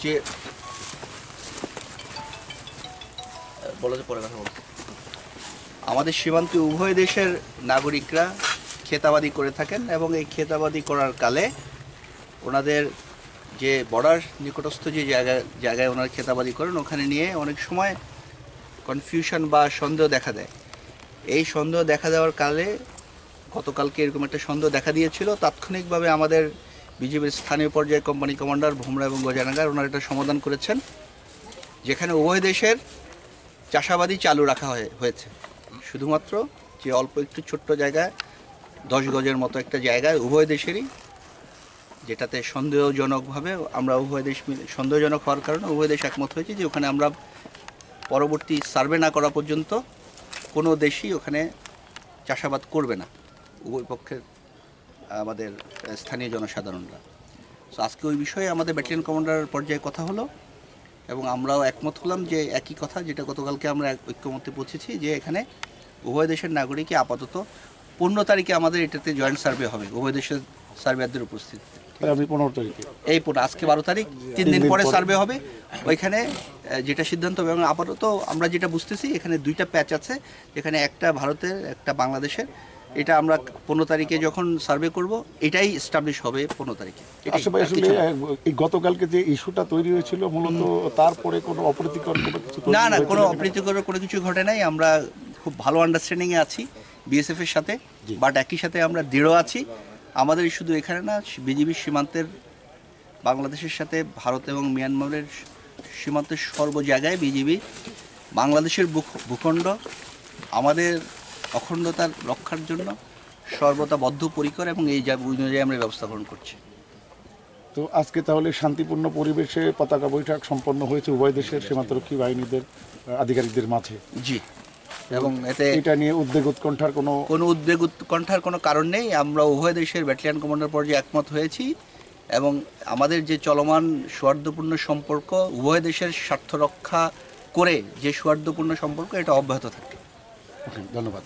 যে বলা যে পরে কথা বলছি, আমাদের সীমান্তে উভয় দেশের নাগরিকরা খেতাবাদি করে থাকেন এবং এই খেতাবাদি করার কালে ওনাদের যে বর্ডার নিকটস্থ যে জায়গায় ওনারা খেতাবাদি করেন ওখানে নিয়ে অনেক সময় কনফিউশন বা সন্দেহ দেখা দেয়। এই সন্দেহ দেখা দেওয়ার কালে গতকালকে এরকম একটা সন্দেহ দেখা দিয়েছিল। তাৎক্ষণিকভাবে আমাদের বিজিবির স্থানীয় পর্যায়ে কোম্পানি কমান্ডার ভোমরা এবং গজানাগার ওনারা এটা সমাধান করেছেন, যেখানে উভয় দেশের চাষাবাদই চালু রাখা হয়েছে। শুধুমাত্র যে অল্প একটু ছোট্ট জায়গায় 10 গজের মতো একটা জায়গায় উভয় দেশেরই, যেটাতে সন্দেহজনকভাবে আমরা উভয় দেশ সন্দেহজনক হওয়ার কারণে উভয় দেশ একমত হয়েছে যে ওখানে আমরা পরবর্তী সার্ভে না করা পর্যন্ত কোনো দেশই ওখানে চাষাবাদ করবে না, উভয় পক্ষের আমাদের স্থানীয় জনসাধারণরা। তো আজকে ওই বিষয়ে আমাদের ব্যাটালিয়ন কমান্ডার পর্যায়ে কথা হলো এবং আমরাও একমত হলাম যে একই কথা যেটা গতকালকে আমরা ঐক্যমত্যে পৌঁছেছি, যে এখানে উভয় দেশের নাগরিকই আপাতত 15 তারিখে আমাদের এটাতে জয়েন্ট সার্ভে হবে উভয় দেশের সার্ভেয়ারদের উপস্থিতিতে। আমি 15 তারিখে আজকে 12 তারিখ, 3 দিন পরে সার্ভে হবে। ওইখানে যেটা সিদ্ধান্ত হবে, এবং আপাতত আমরা যেটা বুঝতেছি এখানে 2টা প্যাচ আছে, যেখানে একটা ভারতের একটা বাংলাদেশের। এটা আমরা 15 তারিখে যখন সার্ভে করব এটাই এস্টাবলিশ হবে 15 তারিখে। আসলে এই গতকালকে যে ইস্যুটা তৈরি হয়েছিল মূলত তারপরে কোনো অপ্রীতিকর কোনো কিছু না কোনো অপ্রীতিকর কোনো কিছু ঘটে নাই। আমরা খুব ভালো আন্ডারস্ট্যান্ডিংয়ে আছি বিএসএফ এর সাথে, বাট একই সাথে আমরা দৃঢ় আছি। আমাদের শুধু এখানে না, বিজিবির সীমান্তের বাংলাদেশের সাথে ভারত এবং মিয়ানমারের সীমান্তের সর্ব জায়গায় বিজিবি বাংলাদেশের ভূখণ্ড আমাদের অখণ্ডতার রক্ষার জন্য সর্বদা বদ্ধপরিকর, এবং এই অনুযায়ী আমরা ব্যবস্থা গ্রহণ করছি। তো আজকে তাহলে শান্তিপূর্ণ পরিবেশে পতাকা বৈঠক সম্পন্ন হয়েছে উভয় দেশের সীমান্তরক্ষী বাহিনীদের আধিকারিকদের মাঝে। জি, এবং এটা নিয়ে উদ্বেগ উৎকণ্ঠার কোনো কারণ নেই। আমরা উভয় দেশের ব্যাটালিয়ন কমান্ডার পর্যায়ে একমত হয়েছি এবং আমাদের যে চলমান সৌহার্দ্যপূর্ণ সম্পর্ক, উভয় দেশের স্বার্থ রক্ষা করে যে সৌহার্দ্যপূর্ণ সম্পর্ক, এটা অব্যাহত থাকে। ধন্যবাদ।